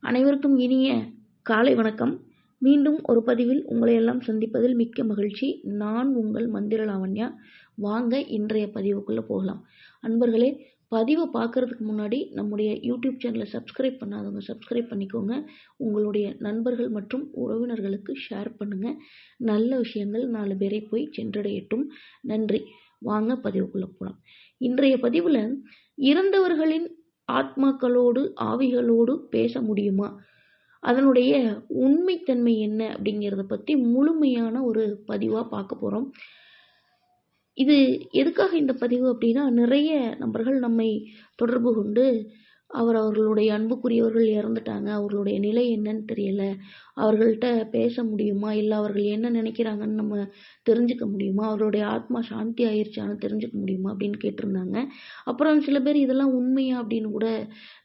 அனைவருக்கும் இனிய காலை வணக்கம். மீண்டும் ஒரு பதிவில் உங்களை எல்லாம் சந்திப்பதில் மிக்க மகிழ்ச்சி. நான் உங்கள் மந்திர லாவண்யா. வாங்க இன்றைய பதிவுக்குள்ளே போகலாம். அன்பர்களே, பதிவை பார்க்குறதுக்கு முன்னாடி நம்முடைய யூடியூப் சேனலை சப்ஸ்கிரைப் பண்ணாதவங்க சப்ஸ்கிரைப் பண்ணிக்கோங்க. உங்களுடைய நண்பர்கள் மற்றும் உறவினர்களுக்கு ஷேர் பண்ணுங்கள். நல்ல விஷயங்கள் 4 பேரை போய் சென்றடையட்டும். நன்றி. வாங்க பதிவுக்குள்ளே போகலாம். இன்றைய பதிவில் இறந்தவர்களின் ஆத்மாக்களோடு ஆவிகளோடு பேச முடியுமா, அதனுடைய உண்மைத்தன்மை என்ன அப்படிங்கிறத பற்றி முழுமையான ஒரு பதிவாக பார்க்க போகிறோம். இது எதுக்காக இந்த பதிவு அப்படின்னா, நிறைய நபர்கள் நம்மை தொடர்பு கொண்டு அவர்களுடைய அன்புக்குரியவர்கள் இறந்துட்டாங்க, அவர்களுடைய நிலை என்னன்னு தெரியல, அவர்கள்ட்ட பேச முடியுமா, இல்லை அவர்கள் என்ன நினைக்கிறாங்கன்னு நம்ம தெரிஞ்சுக்க முடியுமா, அவர்களுடைய ஆத்மா சாந்தி ஆயிடுச்சான்னு தெரிஞ்சுக்க முடியுமா அப்படின்னு கேட்டிருந்தாங்க. அப்புறம் சில பேர் இதெல்லாம் உண்மையா அப்படின்னு கூட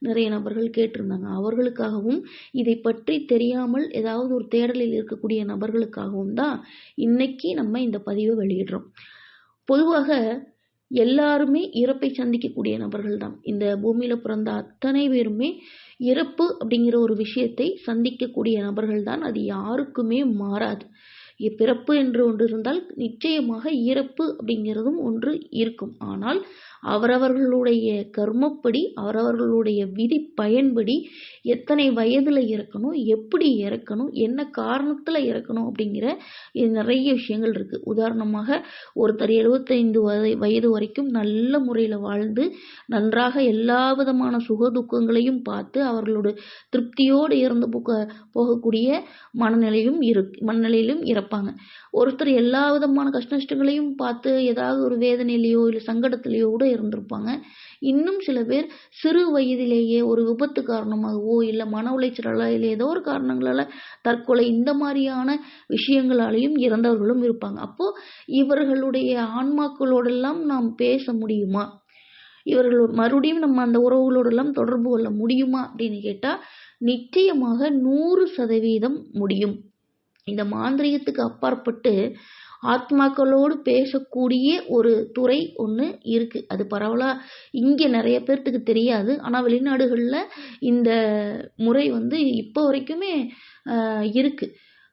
நிறைய நபர்கள் கேட்டிருந்தாங்க. அவர்களுக்காகவும் இதை பற்றி தெரியாமல் ஏதாவது ஒரு தேடலில் இருக்கக்கூடிய நபர்களுக்காகவும் தான் இன்னைக்கு நம்ம இந்த பதிவை வெளியிடுறோம். பொதுவாக எல்லாருமே இறப்பை சந்திக்கக்கூடிய நபர்கள் தான். இந்த பூமியில பிறந்த அத்தனை பேருமே இறப்பு அப்படிங்கிற ஒரு விஷயத்தை சந்திக்கக்கூடிய நபர்கள் தான். அது யாருக்குமே மாறாது. பிறப்பு என்று ஒன்று இருந்தால் நிச்சயமாக இறப்பு அப்படிங்கிறதும் ஒன்று இருக்கும். ஆனால் அவரவர்களுடைய கர்மப்படி, அவரவர்களுடைய விதி பயன்படி எத்தனை வயதில் இறக்கணும், எப்படி இறக்கணும், என்ன காரணத்தில் இறக்கணும் அப்படிங்கிற நிறைய விஷயங்கள் இருக்குது. உதாரணமாக ஒருத்தர் 75 வயது வரைக்கும் நல்ல முறையில் வாழ்ந்து நன்றாக எல்லா விதமான சுக துக்கங்களையும் பார்த்து அவர்களோட திருப்தியோடு இறந்து போகக்கூடிய மனநிலையிலும் இறப்பாங்க. ஒருத்தர் எல்லா விதமான கஷ்டங்களையும் பார்த்து ஏதாவது ஒரு வேதனையிலையோ இல்லை சங்கடத்திலேயோ கூட இருந்திருப்பாங்க. இன்னும் சில பேர் சிறு வயதிலேயே ஒரு விபத்து காரணமாகவோ இல்லை மன உளைச்சலால இல்லை ஏதோ ஒரு காரணங்களால தற்கொலை, இந்த மாதிரியான விஷயங்களாலையும் இறந்தவர்களும் இருப்பாங்க. அப்போ இவர்களுடைய ஆன்மாக்களோடெல்லாம் நாம் பேச முடியுமா, இவர்களோட மறுபடியும் நம்ம அந்த உறவுகளோடெல்லாம் தொடர்பு கொள்ள முடியுமா அப்படின்னு கேட்டால் நிச்சயமாக 100% முடியும். இந்த மாந்திரீகத்துக்கு அப்பாற்பட்டு ஆத்மாக்களோடு பேசக்கூடிய ஒரு துறை ஒன்று இருக்கு. அது பரவலாக இங்கே நிறைய பேர்த்துக்கு தெரியாது. ஆனால் வெளிநாடுகளில் இந்த முறை இப்போ வரைக்குமே இருக்கு.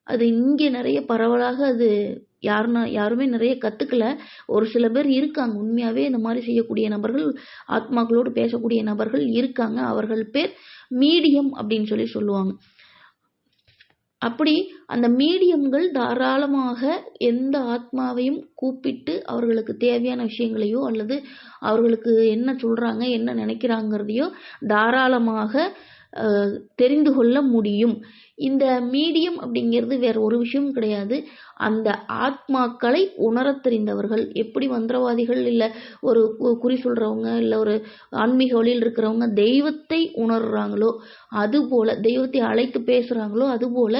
அது இங்கே நிறைய பரவலாக அது யாருமே நிறைய கற்றுக்கல. ஒரு சில பேர் இருக்காங்க, உண்மையாகவே இந்த மாதிரி செய்யக்கூடிய நபர்கள், ஆத்மாக்களோடு பேசக்கூடிய நபர்கள் இருக்காங்க. அவர்கள் பேர் மீடியம் அப்படின்னு சொல்லுவாங்க. அப்படி அந்த மீடியம்கள் தாராளமாக எந்த ஆத்மாவையும் கூப்பிட்டு அவர்களுக்கு தேவையான விஷயங்களையோ அல்லது அவர்களுக்கு என்ன சொல்கிறாங்க என்ன நினைக்கிறாங்கிறதையோ தாராளமாக தெரிந்து கொள்ள முடியும். இந்த மீடியம் அப்படிங்கிறது வேற ஒரு விஷயம் கிடையாது. அந்த ஆத்மாக்களை உணரத் தெரிந்தவர்கள். எப்படி மந்திரவாதிகள் இல்லை ஒரு குறி சொல்கிறவங்க இல்லை ஒரு ஆன்மீக வழியில் இருக்கிறவங்க தெய்வத்தை உணர்றாங்களோ அதுபோல், தெய்வத்தை அழைத்து பேசுகிறாங்களோ அதுபோல்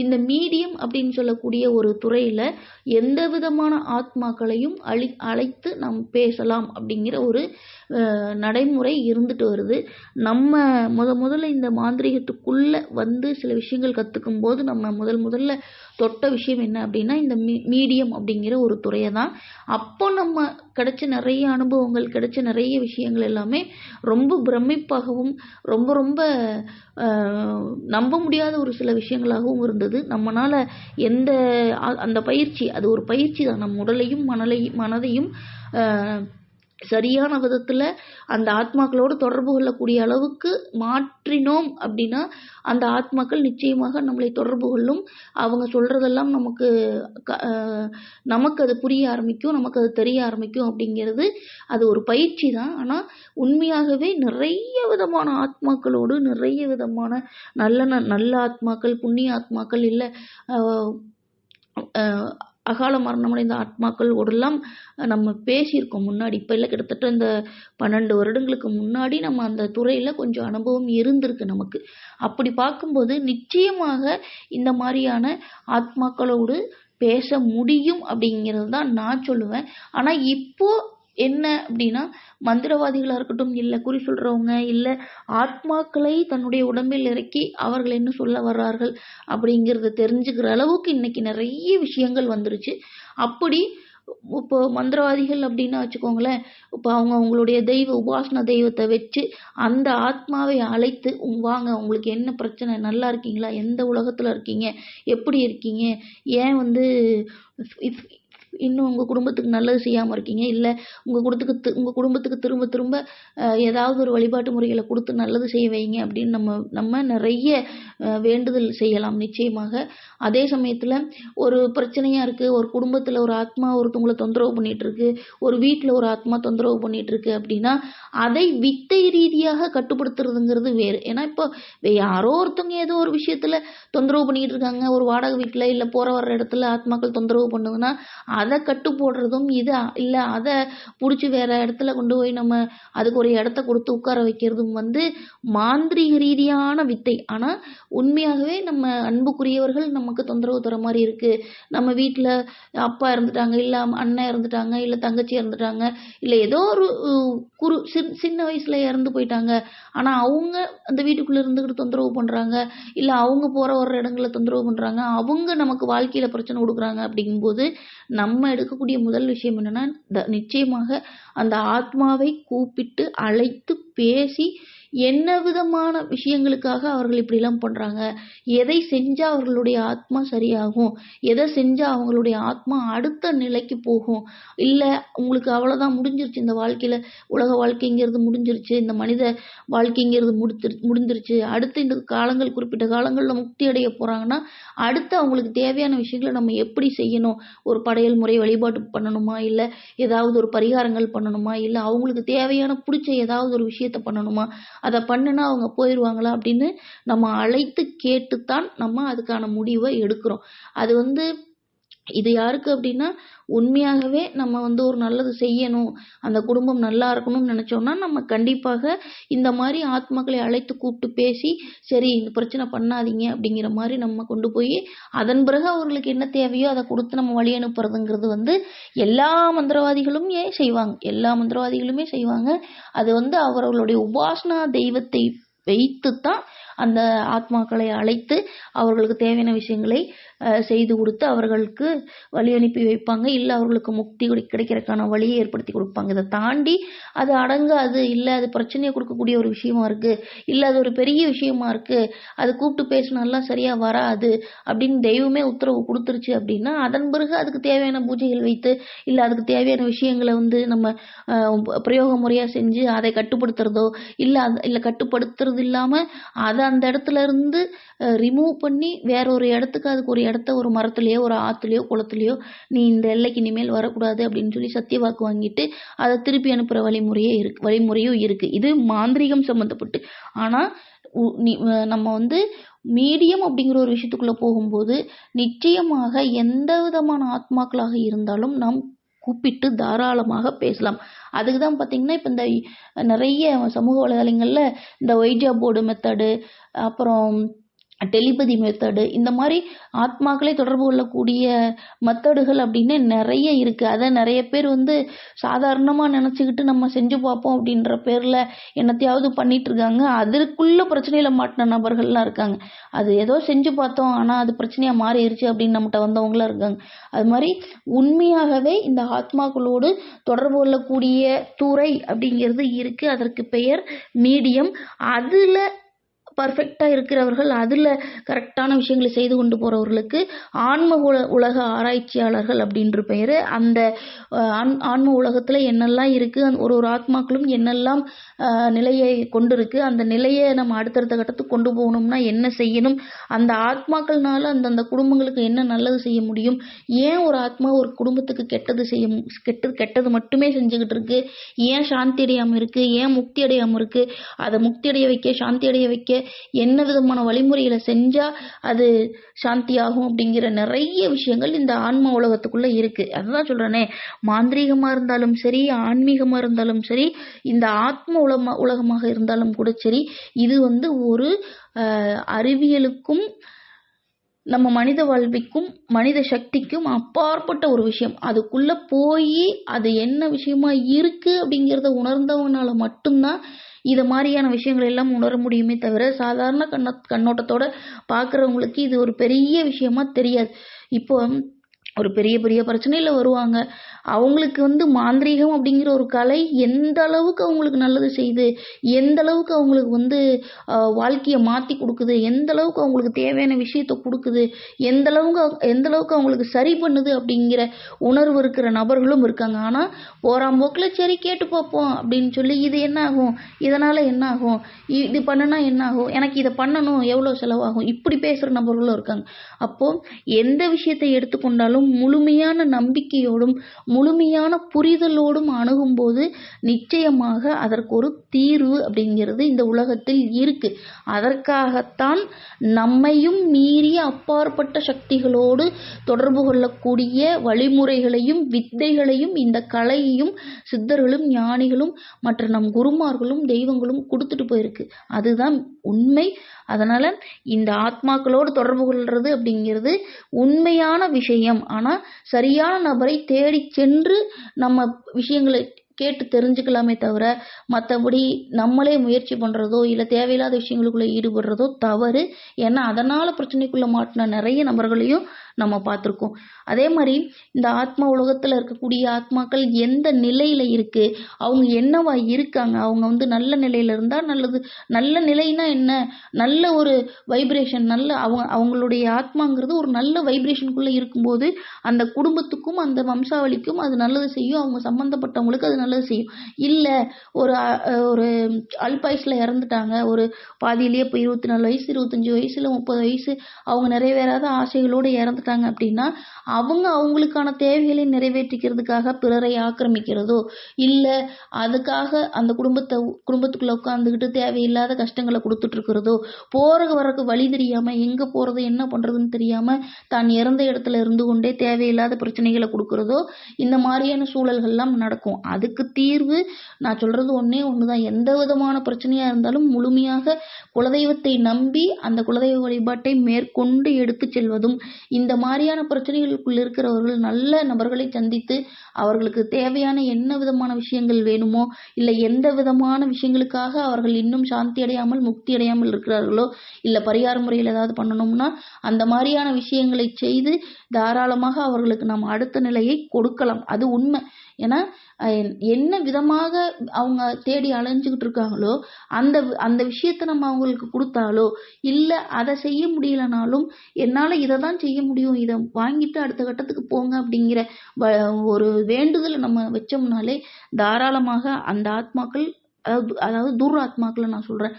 இந்த மீடியம் அப்படின்னு சொல்லக்கூடிய ஒரு துறையில் எந்த விதமான ஆத்மாக்களையும் அழைத்து நாம் பேசலாம் அப்படிங்கிற ஒரு நடைமுறை இருந்துட்டு வருது. நம்ம முதல்ல இந்த மாந்திரீகத்துக்குள்ளே சில விஷயங்கள் கற்றுக்கும் போது நம்ம முதல்ல தொட்ட விஷயம் என்ன அப்படின்னா இந்த மீடியம் அப்படிங்கிற ஒரு துறையை தான். அப்போ நம்ம கிடைச்ச நிறைய அனுபவங்கள், கிடைச்ச நிறைய விஷயங்கள் எல்லாமே ரொம்ப பிரமிப்பாகவும் ரொம்ப நம்ப முடியாத ஒரு சில விஷயங்களாகவும் இருந்தது. நம்மளால் அந்த பயிற்சி, அது ஒரு பயிற்சி தான். நம் உடலையும் மனதையும் சரியான விதத்தில் அந்த ஆத்மாக்களோடு தொடர்பு கொள்ளக்கூடிய அளவுக்கு மாற்றினோம் அப்படின்னா அந்த ஆத்மாக்கள் நிச்சயமாக நம்மளை தொடர்பு கொள்ளும். அவங்க சொல்கிறதெல்லாம் நமக்கு அது புரிய ஆரம்பிக்கும், நமக்கு அது தெரிய ஆரம்பிக்கும். அப்படிங்கிறது அது ஒரு பயிற்சி தான். ஆனால் உண்மையாகவே நிறைய விதமான ஆத்மாக்களோடு, நிறைய விதமான நல்ல ஆத்மாக்கள், புண்ணிய ஆத்மாக்கள், இல்லை அகால மரணமடைந்த ஆத்மாக்களோடெல்லாம் நம்ம பேசியிருக்கோம் முன்னாடி. இப்போ இல்லை, கிட்டத்தட்ட இந்த 12 வருடங்களுக்கு முன்னாடி நம்ம அந்த துறையில் கொஞ்சம் அனுபவம் இருந்திருக்கு நமக்கு. அப்படி பார்க்கும்போது நிச்சயமாக இந்த மாதிரியான ஆத்மாக்களோடு பேச முடியும் அப்படிங்கிறது தான் நான் சொல்லுவேன். ஆனால் இப்போ என்ன அப்படின்னா, மந்திரவாதிகளாக இருக்கட்டும், இல்லை குறி சொல்கிறவங்க, இல்லை ஆத்மாக்களை தன்னுடைய உடம்பில் இறக்கி அவர்கள் என்ன சொல்ல வர்றார்கள் அப்படிங்கிறத தெரிஞ்சுக்கிற அளவுக்கு இன்னைக்கு நிறைய விஷயங்கள் வந்துருச்சு. அப்படி இப்போ மந்திரவாதிகள் அப்படின்னு வச்சுக்கோங்களேன். இப்போ அவங்க அவங்களுடைய உபாசன தெய்வத்தை வச்சு அந்த ஆத்மாவை அழைத்து வாங்க, உங்களுக்கு என்ன பிரச்சனை, நல்லா இருக்கீங்களா, எந்த உலகத்துல இருக்கீங்க, எப்படி இருக்கீங்க, ஏன் வந்து இன்னும் உங்க குடும்பத்துக்கு நல்லது செய்யாம இருக்கீங்க, இல்ல உங்க குடும்பத்துக்கு திரும்ப திரும்ப ஏதாவது ஒரு வழிபாட்டு முறைகளை கொடுத்து நல்லது செய்ய வைங்க அப்படின்னு நம்ம நிறைய வேண்டுதல் செய்யலாம் நிச்சயமாக. அதே சமயத்துல ஒரு பிரச்சனையா இருக்கு, ஒரு குடும்பத்துல ஒரு ஆத்மா ஒருத்தவங்களை தொந்தரவு பண்ணிட்டு இருக்கு, ஒரு வீட்டுல ஒரு ஆத்மா தொந்தரவு பண்ணிட்டு இருக்கு அப்படின்னா அதை வித்தை ரீதியாக கட்டுப்படுத்துறதுங்கிறது வேறு. ஏன்னா இப்போ யாரோ ஒருத்தவங்க ஏதோ ஒரு விஷயத்துல தொந்தரவு பண்ணிட்டு இருக்காங்க, ஒரு வாடகை வீட்டுல இல்ல போற வர்ற இடத்துல ஆத்மாக்கள் தொந்தரவு பண்ணுதுன்னா அதை கட்டு போடுறதும் இது இல்ல, அதை புடிச்சு வேற இடத்துல கொண்டு போய் நம்ம அதுக்கு ஒரு இடத்த கொடுத்து உட்கார வைக்கிறதும் மாந்திரீக ரீதியான வித்தை. ஆனா உண்மையாகவே நம்ம அன்புக்குரியவர்கள் நமக்கு தொந்தரவு தர மாதிரி இருக்கு, நம்ம வீட்டுல அப்பா இறந்துட்டாங்க, இல்ல அண்ணன் இறந்துட்டாங்க, இல்ல தங்கச்சி இறந்துட்டாங்க, இல்ல ஏதோ ஒரு சின்ன வயசுல இறந்து போயிட்டாங்க, ஆனா அவங்க அந்த வீட்டுக்குள்ள இருந்துகிட்டு தொந்தரவு பண்றாங்க, இல்ல அவங்க போற வர்ற இடங்களை தொந்தரவு பண்றாங்க, அவங்க நமக்கு வாழ்க்கையில பிரச்சனை கொடுக்குறாங்க. அப்படிங்கும்போது நம்ம எடுக்கக்கூடிய முதல் விஷயம் என்னன்னா, நிச்சயமாக அந்த ஆத்மாவை கூப்பிட்டு அழைத்து பேசி என்ன விதமான விஷயங்களுக்காக அவர்கள் இப்படிலாம் பண்றாங்க, எதை செஞ்சா அவர்களுடைய ஆத்மா சரியாகும், எதை செஞ்சா அவங்களுடைய ஆத்மா அடுத்த நிலைக்கு போகும், இல்ல உங்களுக்கு அவ்வளவுதான் முடிஞ்சிருச்சு, இந்த வாழ்க்கையில உலக வாழ்க்கைங்கிறது முடிஞ்சிருச்சு, இந்த மனித வாழ்க்கைங்கிறது முடிஞ்சிருச்சு, அடுத்து இந்த காலங்கள் குறிப்பிட்ட காலங்கள்ல முக்தி அடைய போறாங்கன்னா அடுத்து அவங்களுக்கு தேவையான விஷயங்களை நம்ம எப்படி செய்யணும், ஒரு படையல் முறை வழிபாட்டு பண்ணணுமா, இல்ல ஏதாவது ஒரு பரிகாரங்கள் பண்ணணுமா, இல்ல அவங்களுக்கு தேவையான பிடிச்ச ஏதாவது ஒரு விஷயத்த பண்ணணுமா, அதை பண்ணுனா அவங்க போயிடுவாங்களா அப்படின்னு நம்ம அழைத்து கேட்டுத்தான் நம்ம அதுக்கான முடிவை எடுக்கிறோம். அது இது யாருக்கு அப்படின்னா, உண்மையாகவே நம்ம ஒரு நல்லது செய்யணும், அந்த குடும்பம் நல்லா இருக்கணும்னு நினைச்சோம்னா நம்ம கண்டிப்பாக இந்த மாதிரி ஆத்மாக்களை அழைத்து கூப்பிட்டு பேசி, சரி இந்த பிரச்சனை பண்ணாதீங்க அப்படிங்கிற மாதிரி நம்ம கொண்டு போய் அதன் பிறகு அவர்களுக்கு என்ன தேவையோ அதை கொடுத்து நம்ம வழி அனுப்புறதுங்கிறது எல்லா மந்திரவாதிகளுமே செய்வாங்க. அது அவர்களுடைய உபாசனா தெய்வத்தை வைத்துத்தான் அந்த ஆத்மாக்களை அழைத்து அவர்களுக்கு தேவையான விஷயங்களை செய்து கொடுத்து அவர்களுக்கு வழி அனுப்பி வைப்பாங்க, இல்ல அவர்களுக்கு முக்தி கிடைக்கிறதுக்கான வழியை ஏற்படுத்தி கொடுப்பாங்க. இதை தாண்டி அது அடங்காது, இல்ல அது பிரச்சனையை கொடுக்கக்கூடிய ஒரு விஷயமா இருக்கு, இல்ல அது ஒரு பெரிய விஷயமா இருக்கு, அது கூப்பிட்டு பேசினாலாம் சரியா வராது அப்படின்னு தெய்வமே உத்தரவு கொடுத்துருச்சு அப்படின்னா அதன் பிறகு அதுக்கு தேவையான பூஜைகள் வைத்து, இல்ல அதுக்கு தேவையான விஷயங்களை நம்ம பிரயோக முறையா செஞ்சு அதை கட்டுப்படுத்துறதோ, இல்ல கட்டுப்படுத்துறது இல்லாம அதை அந்த இடத்துல இருந்து ரிமூவ் பண்ணி வேற ஒரு இடத்துக்கு, அதுக்கு ஒரு இடத்த ஒரு மரத்துலயோ ஒரு ஆத்துலயோ குளத்துலயோ நீ இந்த எல்லைக்கு இனிமேல் வரக்கூடாது அப்படின்னு சொல்லி சத்திய வாக்கு வாங்கிட்டு அதை திருப்பி அனுப்புற வழிமுறையும் இருக்கு. இது மாந்திரீகம் சம்பந்தப்பட்டு. ஆனா நம்ம மீடியம் அப்படிங்கிற ஒரு விஷயத்துக்குள்ள போகும்போது நிச்சயமாக எந்த விதமான ஆத்மாக்களாக இருந்தாலும் நாம் கூப்பிட்டு தாராளமாக பேசலாம். அதுக்குதான் பாத்தீங்கன்னா இப்ப இந்த நிறைய சமூக வலைதளங்கள்ல இந்த ஒய்ஜா போர்டு மெத்தடு, அப்புறம் டெலிபதி மெத்தடு, இந்த மாதிரி ஆத்மாக்களை தொடர்பு கொள்ளக்கூடிய மெத்தடுகள் அப்படின்னு நிறைய இருக்கு. அதை நிறைய பேர் சாதாரணமா நினைச்சுக்கிட்டு நம்ம செஞ்சு பார்ப்போம் அப்படின்ற பேர்ல என்னத்தையாவது பண்ணிட்டு இருக்காங்க. அதற்குள்ள பிரச்சனையில மாட்டின நபர்கள்லாம் இருக்காங்க. அது ஏதோ செஞ்சு பார்த்தோம் ஆனா அது பிரச்சனையா மாறிடுச்சு அப்படின்னு நம்மகிட்ட வந்தவங்களாம் இருக்காங்க. அது மாதிரி உண்மையாகவே இந்த ஆத்மாக்களோடு தொடர்பு கொள்ளக்கூடிய துறை அப்படிங்கிறது இருக்கு. அதற்கு பெயர் மீடியம். அதுல பர்ஃபெக்டா இருக்கிறவர்கள், அதுல கரெக்டான விஷயங்களை செய்து கொண்டு போறவர்களுக்கு ஆன்ம உலக ஆராய்ச்சியாளர்கள் அப்படின்ற பெயரு. அந்த ஆன்ம உலகத்துல என்னெல்லாம் இருக்கு, ஒரு ஆத்மாக்களும் என்னெல்லாம் நிலையை கொண்டிருக்கு, அந்த நிலையை நம்ம அடுத்தடுத்த கட்டத்துக்கு கொண்டு போகணும்னா என்ன செய்யணும், அந்த ஆத்மாக்கள்னால அந்தந்த குடும்பங்களுக்கு என்ன நல்லது செய்ய முடியும், ஏன் ஒரு ஆத்மா ஒரு குடும்பத்துக்கு கெட்டது மட்டுமே செஞ்சுக்கிட்டு இருக்கு, ஏன் சாந்தி அடையாம இருக்கு, ஏன் முக்தி அடையாம இருக்கு, அதை முக்தி அடைய வைக்க, சாந்தி அடைய வைக்க என்ன விதமான வழிமுறைகளை செஞ்சா அது சாந்தி ஆகும் அப்படிங்கிற நிறைய விஷயங்கள் இந்த ஆன்ம உலகத்துக்குள்ள இருக்கு. அதுதான் சொல்றேனே, மாந்திரீகமா இருந்தாலும் சரி, ஆன்மீகமா இருந்தாலும் சரி, இந்த ஆத்ம உலகமாக இருந்தாலும் கூட சரி, இது ஒரு அறிவியலுக்கும் நம்ம மனித வாழ்விக்கும் மனித சக்திக்கும் அப்பாற்பட்ட ஒரு விஷயம். அதுக்குள்ள போய் அது என்ன விஷயமா இருக்கு அப்படிங்கிறத உணர்ந்தவனால மட்டும்தான் இதை மாதிரியான விஷயங்கள் எல்லாம் உணர முடியுமே தவிர சாதாரண கண்ணோட்டத்தோட பார்க்குறவங்களுக்கு இது ஒரு பெரிய விஷயமா தெரியாது. இப்போ ஒரு பெரிய பெரிய பிரச்சனையில வருவாங்க. அவங்களுக்கு மாந்திரீகம் அப்படிங்கிற ஒரு கலை எந்த அளவுக்கு அவங்களுக்கு நல்லது செய்யுது, எந்த அளவுக்கு அவங்களுக்கு வாழ்க்கைய மாத்தி குடுக்குது, எந்த அளவுக்கு அவங்களுக்கு தேவையான விஷயத்த குடுக்குது, எந்த அளவுக்கு அவங்களுக்கு சரி பண்ணுது அப்படிங்கிற உணர்வு இருக்கிற நபர்களும் இருக்காங்க. ஆனா போறாம்போக்குல சரி கேட்டு பார்ப்போம் அப்படின்னு சொல்லி, இது என்ன ஆகும், இதனால என்ன ஆகும், இது பண்ணுனா என்ன ஆகும், எனக்கு இதை பண்ணணும், எவ்வளவு செலவாகும், இப்படி பேசுற நபர்களும் இருக்காங்க. அப்போ எந்த விஷயத்தை எடுத்துக்கொண்டாலும் முழுமையான நம்பிக்கையோடும் முழுமையான புரிதலோடும் அணுகும்போது நிச்சயமாக அதற்கு ஒரு தீர்வு அப்படிங்கிறது இந்த உலகத்தில் இருக்கு. அதற்காகத்தான் நம்மையும் மீறிய அப்பாற்பட்ட சக்திகளோடு தொடர்பு கொள்ளக்கூடிய வழிமுறைகளையும் வித்தைகளையும் இந்த கலையையும் சித்தர்களும் ஞானிகளும் மற்ற நம் குருமார்களும் தெய்வங்களும் கொடுத்துட்டு போயிருக்கு. அதுதான் உண்மை. அதனால இந்த ஆத்மாக்களோடு தொடர்பு கொள்றது அப்படிங்கிறது உண்மையான விஷயம். ஆனா சரியான நபரை தேடி சென்று நம்ம விஷயங்களை கேட்டு தெரிஞ்சுக்கலாமே தவிர மற்றபடி நம்மளே முயற்சி பண்றதோ இல்ல தேவையில்லாத விஷயங்களுக்குள்ள ஈடுபடுறதோ தவறு. ஏன்னா அதனால பிரச்சனைக்குள்ள மாட்டின நிறைய நபர்களையும் நம்ம பார்த்திருக்கோம். அதே மாதிரி இந்த ஆத்மா உலகத்துல இருக்கக்கூடிய ஆத்மாக்கள் எந்த நிலையில இருக்கு, அவங்க என்னவா இருக்காங்க, அவங்க நல்ல நிலையில இருந்தா நல்லது. நல்ல நிலைன்னா என்ன, நல்ல ஒரு வைப்ரேஷன், நல்ல அவங்களுடைய ஆத்மாங்கிறது ஒரு நல்ல வைப்ரேஷனுக்குள்ள இருக்கும்போது அந்த குடும்பத்துக்கும் அந்த வம்சாவளிக்கும் அது நல்லது செய்யும், அவங்க சம்பந்தப்பட்டவங்களுக்கு அது நல்லது செய்யும். இல்ல ஒரு ஒரு அல்பாயுஸ்ல இறந்துட்டாங்க, ஒரு பாதியிலேயே இப்போ 24 வயசு 25 வயசு இல்ல 30 வயசு அவங்க நிறைவேறாத ஆசைகளோடு இறந்துட்டாங்க அப்படின்னா அவங்களுக்கான தேவைகளை நிறைவேற்றிக்கிறதுக்காக பிறரை ஆக்கிரமிக்கிறதோ இல்ல அதுக்காக அந்த குடும்பத்துக்குள்ள உட்கார்ந்துகிட்டு தேவையில்லாத கஷ்டங்களை கொடுத்துட்டு இருக்கிறதோ, போறதுக்கு வரக்கு வழி தெரியாம எங்க போறது என்ன பண்றதுன்னு தெரியாம தான் இறந்த இடத்துல இருந்து கொண்டே தேவையில்லாத பிரச்சனைகளை கொடுக்கறதோ, இந்த மாதிரியான சூழல்கள்லாம் நடக்கும். அதுக்கு தீர்வு நான் சொல்றது ஒண்ணே ஒண்ணுதான். எந்த விதமான பிரச்சனையா இருந்தாலும் முழுமையாக குலதெய்வத்தை நம்பி அந்த குலதெய்வ வழிபாட்டை மேற்கொண்டு எடுத்து செல்வதும், இந்த மாதிரியான பிரச்சனைகளுக்குள் இருக்கிறவர்கள் நல்ல நபர்களை சந்தித்து அவர்களுக்கு தேவையான என்ன விதமான விஷயங்கள் வேணுமோ இல்ல எந்த விதமான விஷயங்களுக்காக அவர்கள் இன்னும் சாந்தி அடையாமல் முக்தி அடையாமல் இருக்கிறார்களோ இல்ல பரிகார முறையில் ஏதாவது பண்ணணும்னா அந்த மாதிரியான விஷயங்களை செய்து தாராளமாக அவர்களுக்கு நாம் அடுத்த நிலையை கொடுக்கலாம். அது உண்மை. ஏன்னா என்ன விதமாக அவங்க தேடி அலைஞ்சுக்கிட்டு இருக்காங்களோ அந்த அந்த விஷயத்த நம்ம அவங்களுக்கு கொடுத்தாலோ இல்ல அதை செய்ய முடியலனாலும் என்னால இதை தான் செய்ய முடியும், இதை வாங்கிட்டு அடுத்த கட்டத்துக்கு போங்க அப்படிங்கிற ஒரு வேண்டுதலை நம்ம வச்சோம்னாலே தாராளமாக அந்த ஆத்மாக்கள், அதாவது துர் ஆத்மாக்களை நான் சொல்றேன்,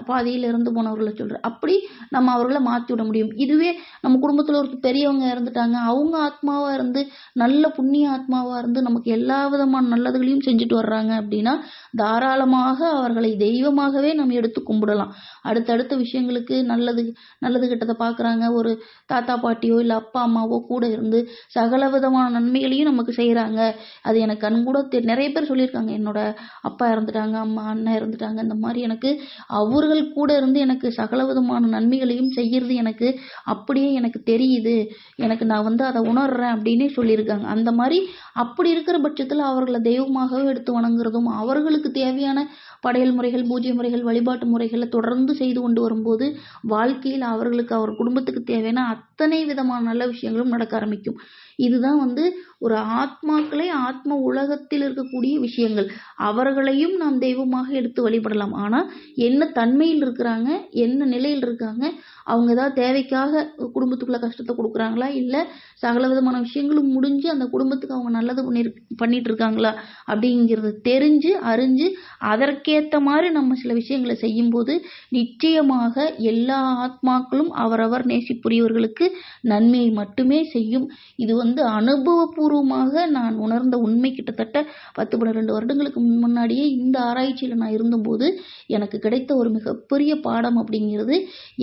பாதியில இறந்து போனவர்களை சொல்றேன், அப்படி நம்ம அவர்களை மாற்றி விட முடியும். இதுவே நம்ம குடும்பத்துல ஒரு பெரியவங்க இறந்துட்டாங்க, அவங்க ஆத்மாவா இருந்து நல்ல புண்ணிய ஆத்மாவா இருந்து நமக்கு எல்லா விதமான நல்லதுகளையும் செஞ்சுட்டு வர்றாங்க அப்படின்னா தாராளமாக அவர்களை தெய்வமாகவே நம்ம எடுத்து கும்பிடலாம். அடுத்தடுத்த விஷயங்களுக்கு நல்லது கெட்டதை பாக்குறாங்க, ஒரு தாத்தா பாட்டியோ இல்ல அப்பா அம்மாவோ கூட இருந்து சகல விதமான நன்மைகளையும் நமக்கு செய்யறாங்க. அது எனக்கு கண்கூட நிறைய பேர் சொல்லியிருக்காங்க, என்னோட அப்பா இறந்துட்டாங்க, அம்மா அண்ணன் இறந்துட்டாங்க, இந்த மாதிரி எனக்கு அவர்கள் கூட இருந்து எனக்கு சகல விதமான நன்மைகளையும் செய்யறது எனக்கு அப்படியே எனக்கு தெரியுது, எனக்கு நான் அதை உணர்றேன் அப்படின்னு சொல்லியிருக்காங்க. அந்த மாதிரி அப்படி இருக்கிற பட்சத்துல அவர்களை தெய்வமாகவே எடுத்து வணங்குறதும் அவர்களுக்கு தேவையான படையல் முறைகள் பூஜை முறைகள் வழிபாட்டு முறைகளை தொடர்ந்து செய்து கொண்டு வரும்போது வாழ்க்கையில் அவர்களுக்கு அவர் குடும்பத்துக்கு தேவையான அத்தனை விதமான நல்ல விஷயங்களும் நடக்க ஆரம்பிக்கும். இதுதான் ஒரு ஆத்மாக்களை ஆத்ம உலகத்தில் இருக்கக்கூடிய விஷயங்கள். அவர்களையும் நாம் தெய்வமாக எடுத்து வழிபடலாம். ஆனா என்ன தன்மையில் இருக்கிறாங்க, என்ன நிலையில் இருக்காங்க, அவங்க ஏதாவது தேவைக்காக குடும்பத்துக்குள்ள கஷ்டத்தை கொடுக்குறாங்களா இல்ல சகல விதமான விஷயங்களும் முடிஞ்சு அந்த குடும்பத்துக்கு அவங்க நல்லது பண்ணிட்டு இருக்காங்களா அப்படிங்கிறது தெரிஞ்சு அறிஞ்சு அதற்கேத்த மாதிரி நம்ம சில விஷயங்களை செய்யும் போது நிச்சயமாக எல்லா ஆத்மாக்களும் அவரவர் நேசிப்புரியவர்களுக்கு நன்மையை மட்டுமே செய்யும். இது அனுபவபூர்வமாக நான் உணர்ந்த உண்மை. கிட்டத்தட்ட 10-12 வருடங்களுக்கு முன்னாடியே இந்த ஆராய்ச்சியில நான் இருந்தபோது எனக்கு கிடைத்த ஒரு மிகப்பெரிய பாடம் அப்படிங்கிறது,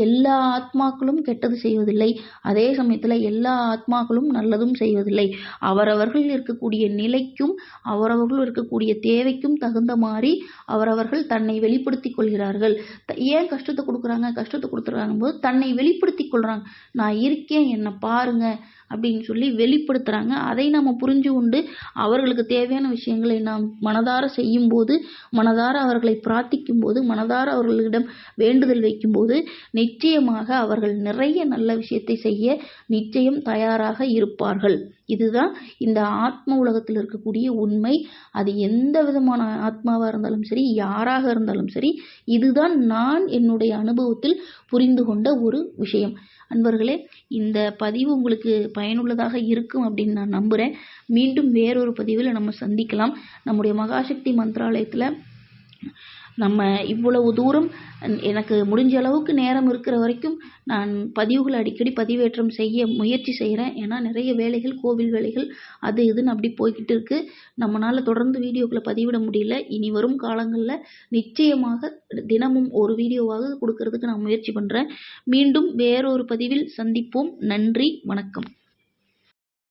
எல்லா ஆத்மாக்களும் கெட்டது செய்வதில்லை, அதே சமயத்துல எல்லா ஆத்மாக்களும் நல்லதும் செய்வதில்லை. அவரவர்கள் இருக்கக்கூடிய நிலைக்கும் அவரவர்கள் இருக்கக்கூடிய தேவைக்கும் தகுந்த மாதிரி அவரவர்கள் தன்னை வெளிப்படுத்திக் கொள்கிறார்கள். ஏன் கஷ்டத்தை கொடுக்குறாங்க, கஷ்டத்தை கொடுத்துறாங்க போது தன்னை வெளிப்படுத்திக் கொள்றாங்க. நான் இருக்கேன், என்னை பாருங்க அப்படின்னு சொல்லி வெளிப்படுத்துகிறாங்க. அதை நம்ம புரிஞ்சு கொண்டு அவர்களுக்கு தேவையான விஷயங்களை நாம் மனதார செய்யும்போது, மனதார அவர்களை பிரார்த்திக்கும் போது, மனதார அவர்களிடம் வேண்டுதல் வைக்கும்போது நிச்சயமாக அவர்கள் நிறைய நல்ல விஷயத்தை செய்ய நிச்சயம் தயாராக இருப்பார்கள். இதுதான் இந்த ஆத்ம உலகத்தில் இருக்கக்கூடிய உண்மை. அது எந்த விதமான ஆத்மாவாக இருந்தாலும் சரி, யாராக இருந்தாலும் சரி, இதுதான் நான் என்னுடைய அனுபவத்தில் புரிந்து கொண்ட ஒரு விஷயம். அன்பர்களே, இந்த பதிவு உங்களுக்கு பயனுள்ளதாக இருக்கும் அப்படின்னு நான் நம்புகிறேன். மீண்டும் வேறொரு பதிவில் நம்ம சந்திக்கலாம். நம்முடைய மகாசக்தி மந்திராலயத்தில் நம்ம இவ்வளவு தூரம் எனக்கு முடிஞ்ச அளவுக்கு நேரம் இருக்கிற வரைக்கும் நான் பதிவுகள் அடிக்கடி பதிவேற்றம் செய்ய முயற்சி செய்கிறேன். ஏன்னா நிறைய வேலைகள், கோவில் வேலைகள், அது இதுன்னு அப்படி போய்கிட்டு இருக்கு. நம்மளால் தொடர்ந்து வீடியோக்களை பதிவிட முடியல. இனி வரும் காலங்களில் நிச்சயமாக தினமும் ஒரு வீடியோவாக கொடுக்கறதுக்கு நான் முயற்சி பண்ணுறேன். மீண்டும் வேறொரு பதிவில் சந்திப்போம். நன்றி, வணக்கம்.